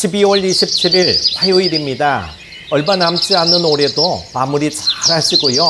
12월 27일 화요일입니다. 얼마 남지 않는 올해도 마무리 잘 하시고요.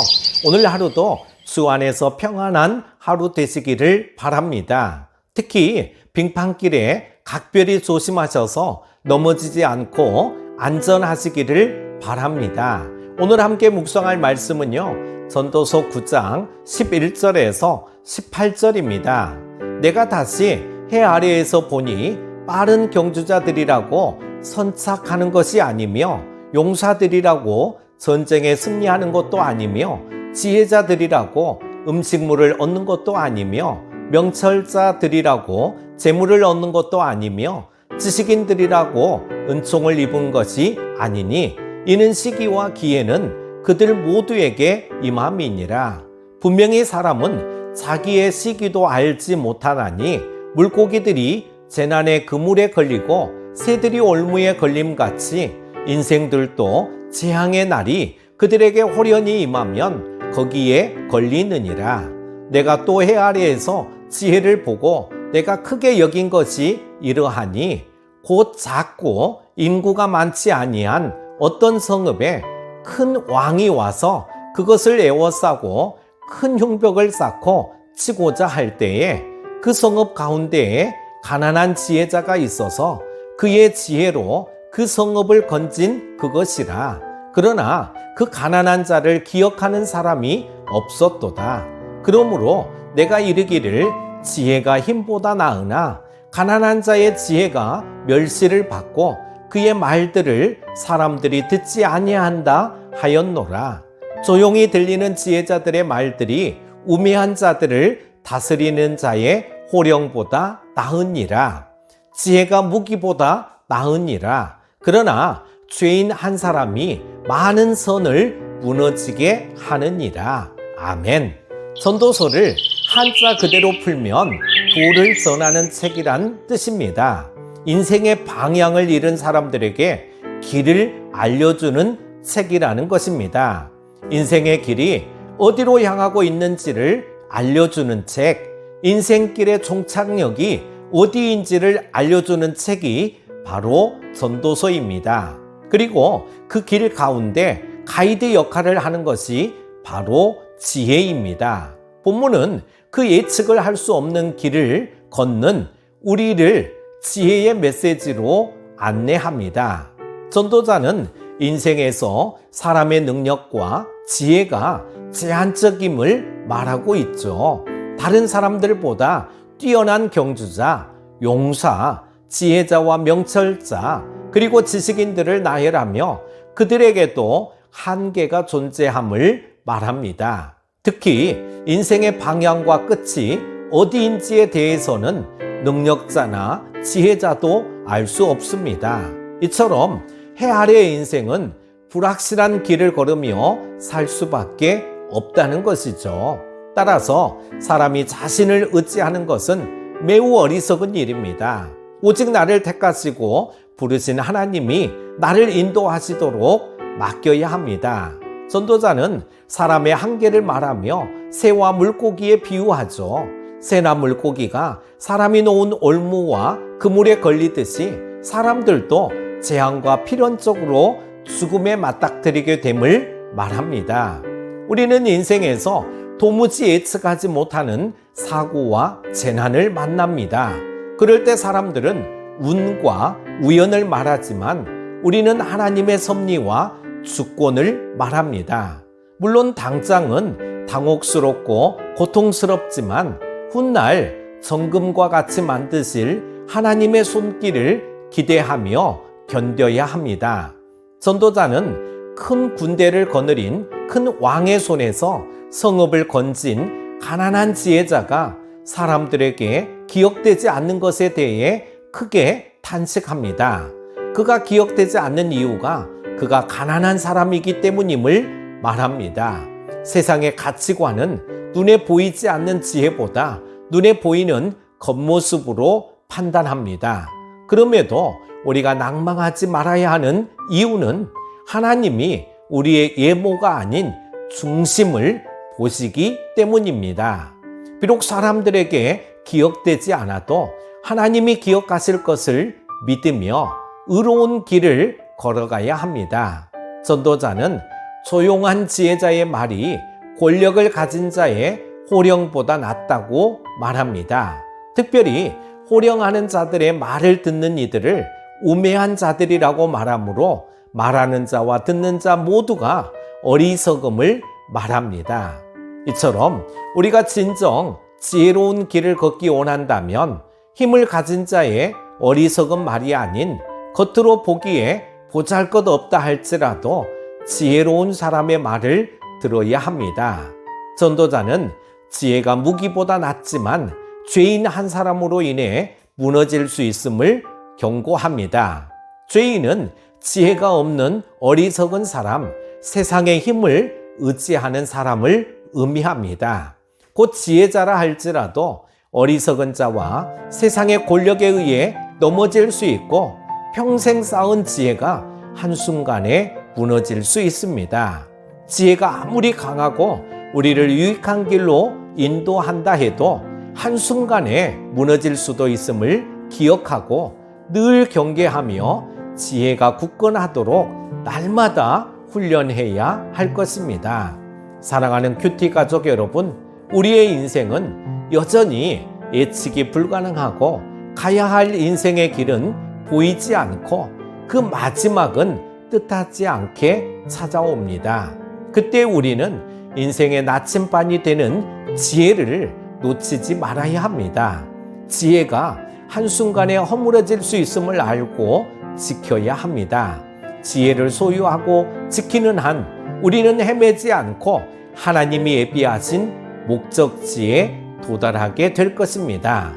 오늘 하루도 주 안에서 평안한 하루 되시기를 바랍니다. 특히 빙판길에 각별히 조심하셔서 넘어지지 않고 안전하시기를 바랍니다. 오늘 함께 묵상할 말씀은요, 전도서 9장 11절에서 18절입니다. 내가 다시 해 아래에서 보니 빠른 경주자들이라고 선착하는 것이 아니며 용사들이라고 전쟁에 승리하는 것도 아니며 지혜자들이라고 음식물을 얻는 것도 아니며 명철자들이라고 재물을 얻는 것도 아니며 지식인들이라고 은총을 입은 것이 아니니 이는 시기와 기회는 그들 모두에게 임함이니라. 분명히 사람은 자기의 시기도 알지 못하나니 물고기들이 재난의 그물에 걸리고 새들이 올무에 걸림같이 인생들도 재앙의 날이 그들에게 호련히 임하면 거기에 걸리느니라. 내가 또 해 아래에서 지혜를 보고 내가 크게 여긴 것이 이러하니 곧 작고 인구가 많지 아니한 어떤 성읍에 큰 왕이 와서 그것을 에워싸고 큰 흉벽을 쌓고 치고자 할 때에 그 성읍 가운데에 가난한 지혜자가 있어서 그의 지혜로 그 성읍을 건진 그것이라. 그러나 그 가난한 자를 기억하는 사람이 없었도다. 그러므로 내가 이르기를 지혜가 힘보다 나으나 가난한 자의 지혜가 멸시를 받고 그의 말들을 사람들이 듣지 아니한다 하였노라. 조용히 들리는 지혜자들의 말들이 우매한 자들을 다스리는 자의 호령보다 나으니라. 지혜가 무기보다 나으니라. 그러나 죄인 한 사람이 많은 선을 무너지게 하느니라. 아멘. 전도서를 한자 그대로 풀면 도를 전하는 책이란 뜻입니다. 인생의 방향을 잃은 사람들에게 길을 알려주는 책이라는 것입니다. 인생의 길이 어디로 향하고 있는지를 알려주는 책, 인생길의 종착역이 어디인지를 알려주는 책이 바로 전도서입니다. 그리고 그 길 가운데 가이드 역할을 하는 것이 바로 지혜입니다. 본문은 그 예측을 할 수 없는 길을 걷는 우리를 지혜의 메시지로 안내합니다. 전도자는 인생에서 사람의 능력과 지혜가 제한적임을 말하고 있죠. 다른 사람들보다 뛰어난 경주자, 용사, 지혜자와 명철자, 그리고 지식인들을 나열하며 그들에게도 한계가 존재함을 말합니다. 특히 인생의 방향과 끝이 어디인지에 대해서는 능력자나 지혜자도 알 수 없습니다. 이처럼 해 아래의 인생은 불확실한 길을 걸으며 살 수밖에 없다는 것이죠. 따라서 사람이 자신을 의지하는 것은 매우 어리석은 일입니다. 오직 나를 택하시고 부르신 하나님이 나를 인도하시도록 맡겨야 합니다. 전도자는 사람의 한계를 말하며 새와 물고기에 비유하죠. 새나 물고기가 사람이 놓은 올무와 그물에 걸리듯이 사람들도 재앙과 필연적으로 죽음에 맞닥뜨리게 됨을 말합니다. 우리는 인생에서 도무지 예측하지 못하는 사고와 재난을 만납니다. 그럴 때 사람들은 운과 우연을 말하지만 우리는 하나님의 섭리와 주권을 말합니다. 물론 당장은 당혹스럽고 고통스럽지만 훗날 정금과 같이 만드실 하나님의 손길을 기대하며 견뎌야 합니다. 전도자는 큰 군대를 거느린 큰 왕의 손에서 성읍을 건진 가난한 지혜자가 사람들에게 기억되지 않는 것에 대해 크게 탄식합니다. 그가 기억되지 않는 이유가 그가 가난한 사람이기 때문임을 말합니다. 세상의 가치관은 눈에 보이지 않는 지혜보다 눈에 보이는 겉모습으로 판단합니다. 그럼에도 우리가 낭망하지 말아야 하는 이유는 하나님이 우리의 예모가 아닌 중심을 보시기 때문입니다. 비록 사람들에게 기억되지 않아도 하나님이 기억하실 것을 믿으며 의로운 길을 걸어가야 합니다. 전도자는 조용한 지혜자의 말이 권력을 가진 자의 호령보다 낫다고 말합니다. 특별히 호령하는 자들의 말을 듣는 이들을 우매한 자들이라고 말하므로 말하는 자와 듣는 자 모두가 어리석음을 말합니다. 이처럼 우리가 진정 지혜로운 길을 걷기 원한다면 힘을 가진 자의 어리석은 말이 아닌 겉으로 보기에 보잘것없다 할지라도 지혜로운 사람의 말을 들어야 합니다. 전도자는 지혜가 무기보다 낫지만 죄인 한 사람으로 인해 무너질 수 있음을 경고합니다. 죄인은 지혜가 없는 어리석은 사람, 세상의 힘을 의지하는 사람을 의미합니다. 곧 지혜자라 할지라도 어리석은 자와 세상의 권력에 의해 넘어질 수 있고 평생 쌓은 지혜가 한순간에 무너질 수 있습니다. 지혜가 아무리 강하고 우리를 유익한 길로 인도한다 해도 한순간에 무너질 수도 있음을 기억하고 늘 경계하며 지혜가 굳건하도록 날마다 훈련해야 할 것입니다. 사랑하는 큐티 가족 여러분, 우리의 인생은 여전히 예측이 불가능하고 가야 할 인생의 길은 보이지 않고 그 마지막은 뜻하지 않게 찾아옵니다. 그때 우리는 인생의 나침반이 되는 지혜를 놓치지 말아야 합니다. 지혜가 한순간에 허물어질 수 있음을 알고 지켜야 합니다. 지혜를 소유하고 지키는 한 우리는 헤매지 않고 하나님이 예비하신 목적지에 도달하게 될 것입니다.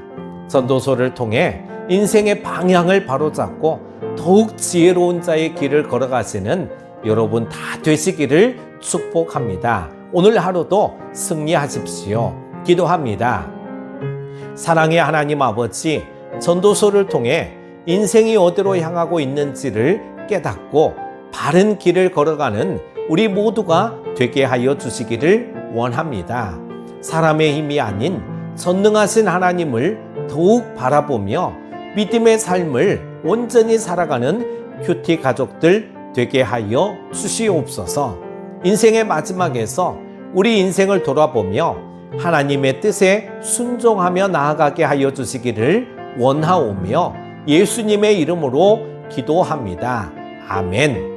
전도서를 통해 인생의 방향을 바로잡고 더욱 지혜로운 자의 길을 걸어가시는 여러분 다 되시기를 축복합니다. 오늘 하루도 승리하십시오. 기도합니다. 사랑의 하나님 아버지, 전도서를 통해 인생이 어디로 향하고 있는지를 깨닫고 바른 길을 걸어가는 우리 모두가 되게 하여 주시기를 원합니다. 사람의 힘이 아닌 전능하신 하나님을 더욱 바라보며 믿음의 삶을 온전히 살아가는 큐티 가족들 되게 하여 주시옵소서. 인생의 마지막에서 우리 인생을 돌아보며 하나님의 뜻에 순종하며 나아가게 하여 주시기를 원하오며 예수님의 이름으로 기도합니다. 아멘.